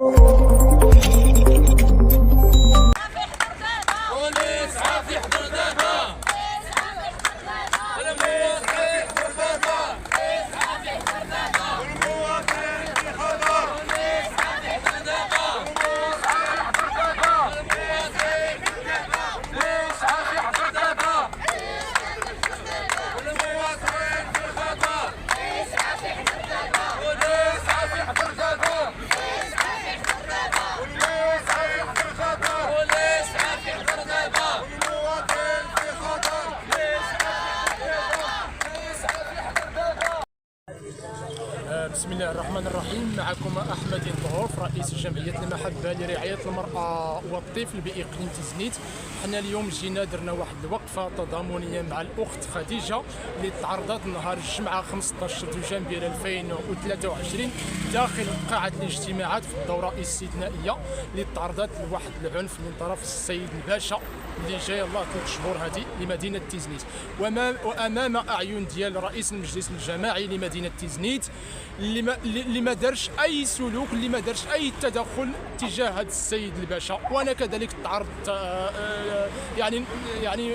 بسم الله الرحمن الرحيم. معكم احمد الطهوف رئيس جمعيه المحبه لرعايه المراه والطفل باقليم تيزنيت. حنا اليوم جينا درنا واحد الوقفه تضامنيه مع الاخت خديجه اللي تعرضت نهار الجمعه 15 دجنبر 2023 داخل قاعه الاجتماعات في الدوره الاستثنائيه اللي تعرضت لواحد العنف من طرف السيد الباشا اللي جاي الله 3 شهور هذه لمدينه تيزنيت، وامام اعين ديال رئيس المجلس الجماعي لمدينه تيزنيت اللي ما دارش اي سلوك، اللي ما دارش اي تدخل تجاه هذا السيد الباشا. وانا كذلك تعرضت يعني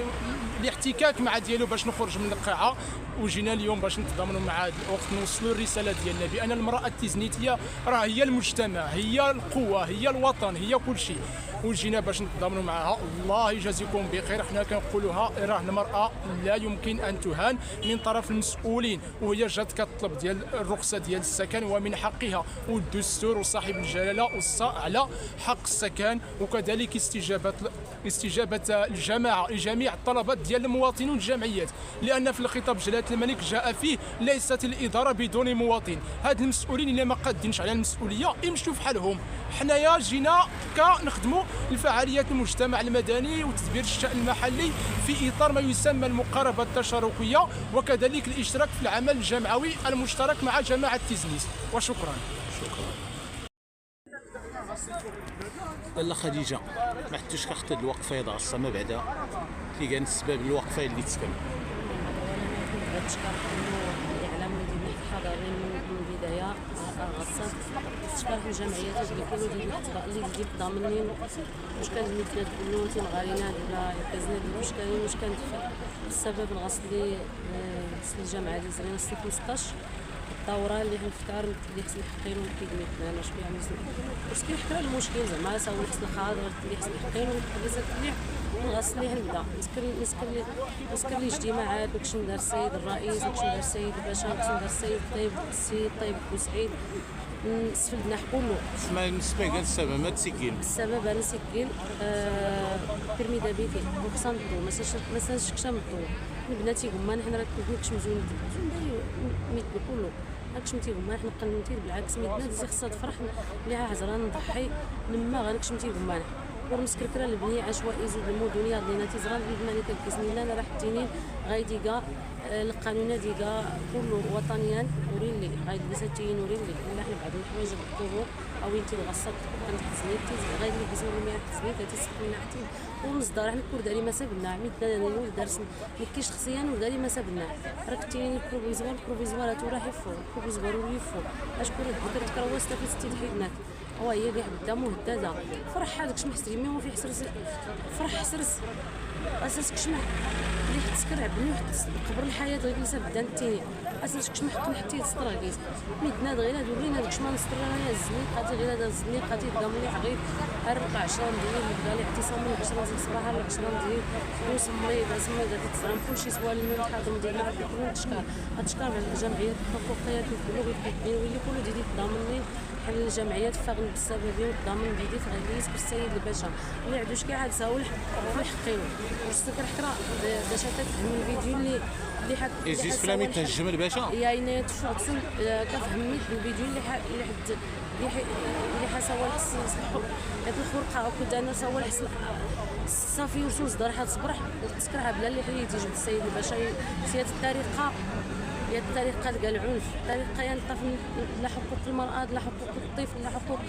الاحتكاك مع ديالو باش نخرج من القاعه، وجينا اليوم باش نتضامنوا مع هذه الاخت نوصلوا الرساله ديالنا بان المراه التيزنيتيه راه هي المجتمع، هي القوه، هي الوطن، هي كل شيء، وجينا باش نتضامنوا معها. الله يجازيكم بخير. حنا كنقولوها راه المراه لا يمكن ان تهان من طرف المسؤولين، وهي جات كتطلب ديال الرخصه ديال السكن ومن حقها، والدستور وصاحب الجلاله وصى على حق السكن، وكذلك استجابه الجماعه لجميع الطلبات ديال المواطنين والجمعيات، لان في الخطاب جلاله الملك جاء فيه ليست الاداره بدون مواطن. هاد المسؤولين اللي ما قادينش على المسؤوليه يمشوا في حالهم. حنايا جينا كنخدموا لفعاليات المجتمع المدني وتدبير الشأن المحلي في اطار ما يسمى المقاربه التشاركيه، وكذلك الاشتراك في العمل الجمعوي المشترك مع جماعه تيزنيت. وشكرا. لاله خديجه، ما حدش كاخد الوقفه يضع الصمه بعدا كي كان السبب الوقفه اللي تسكن. نشكر الاعلام ديال الحضاري من البدايه غصات نشكر الجمعيات اللي كلوا اللي ضامنين واش كندير تقول له انت مغارينا ولا كازنا واش كاين واش كندفع. السبب الغص اللي الجامعه اللي زرينا 15 الدوره اللي حنفتكر اللي خصنا نحقينو كيدمي لنا اش بها مزيان واش كيحكي المشكل زعما ساوي خص الخاطر اللي خصنا نحقينو ونحبس اللي ونغص اللي هنبدا نسكر الاجتماعات وداكشي دار السيد الرئيس وداكشي دار السيد الباشا وداكشي دار السيد طيب بوسعيد استفدنا كله. بالنسبه كاع السبب ما تسكين السبب انا سكين بيرمي دابيتي وخصنا نبدو ما سالش كشا نبدو بناتي هما حنا راه كنتش مزيون ميت كله هاكش متي هما حنا قننتي بالعكس ميتنا دزي خصها تفرح اللي عزرا نضحي لما غنكش متي هما ورمسكركره البنيه عشوائي زيد المدنيه ديالنا تيزغال بالماني كنكسني لا راح تينين غايديكا القانون ديكا كله وطنيا وريلي غايدساتين وريلي الا حنا بعض الحوايج بالطرق او انت الغصات كنتحزنيتي غايدلي كيسمو لي تحزنيت تيسكننا عتي ومصدر حنا كور داري ما سابنا عميدنا نول درس كي شخصيا وداري ما سابنا راك تيني البروفيزوارات وراح يفو البروفيزوار ويفو اش كور ديك تكرواستا في 60 حيدنات هو هي كاع بدا مهدده فرح هذاك شمح تريمي وما فيه حسرس فرح حسرس اساس كشمح اللي تسكر عبني واحد قبر الحياه غير جلسه بدا التاني اساس كشمح حتى يسطر كيس ميدنا غير هادو ورينا داك شما نسطر انا الزنيقه غير هذا الزنيقه تيبدا مليح غير 10 ديال اللي بدا لي اعتصام من 10 ديال الصباح ل 10 ديال وسمي غادي تزرم كلشي سوال من الحاضر ديالنا كلنا تشكر على الجمعيات الحقوقيه كيقولوا ويلي كله ديدي تضامنين بحال الجمعيات فاغن بالسبب والضامن بيدي في غير السيد الباشا اللي عندوش كاع عاد ساول الحقيقه واش كنحكرا باش تفهم الفيديو اللي حد يزيد فلامي تهجم الباشا يا عينات فرصن كفهميت الفيديو اللي حد اللي حسوا هاد الخرقه كنت انا سوا الحسن صافي وصوص دار حد صبرح تسكرها بلا اللي حيد يجي السيد الباشا سياده الطريقه هي الطريقه ديال العنف، الطريقه يعني لا حقوق المراه لا حقوق الطفل لا حقوق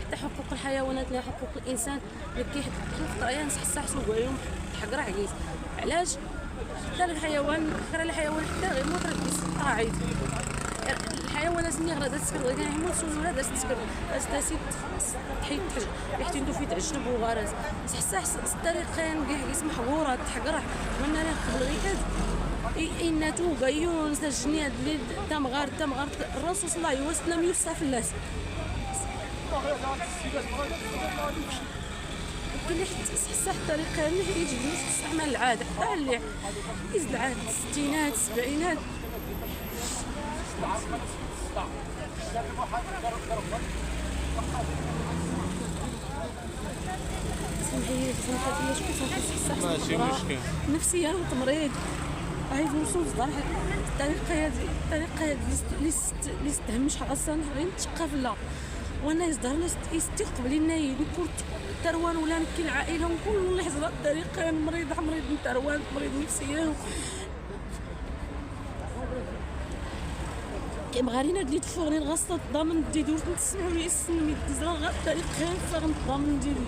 حتى حقوق الحيوانات لا حقوق الانسان اللي كيحط عيان نحسوا بهم حقرا عكيس علاش حتى الحيوان حتى غير موت راه كيسقى عيط حيوانات اللي غادا تسكر كاع يموت ولا دا تسكر استاسي تحيد يحتندو في تعجب وغارات حس الطريقين كاع يسمح غورا تحقرح من انا قبل غير إناتو غيون سجنيات اللي تمغار الرسول صلى الله عليه وسلم يوسف الناس اللي حتى الطريقه اللي يجي يستعمل العاده حتى اللي يزد العاد الستينات السبعينات سمحي شكون ماشي مشكل نفسيا وتمريض عايز نوصل لصراحه الطريقه هذه اللي استهمش خاصه غير نتشقى وانا يصدر ناس يستقبل لنا يكون تروان ولا نكي العائله ونكون لحظه الطريقه مريض من تروان مريض نفسيا كيما غارينا اللي تفورني غاصه الضامن دي دور نسمعوا لي السن ميدزرا غير الطريقه فغن الضامن ديالي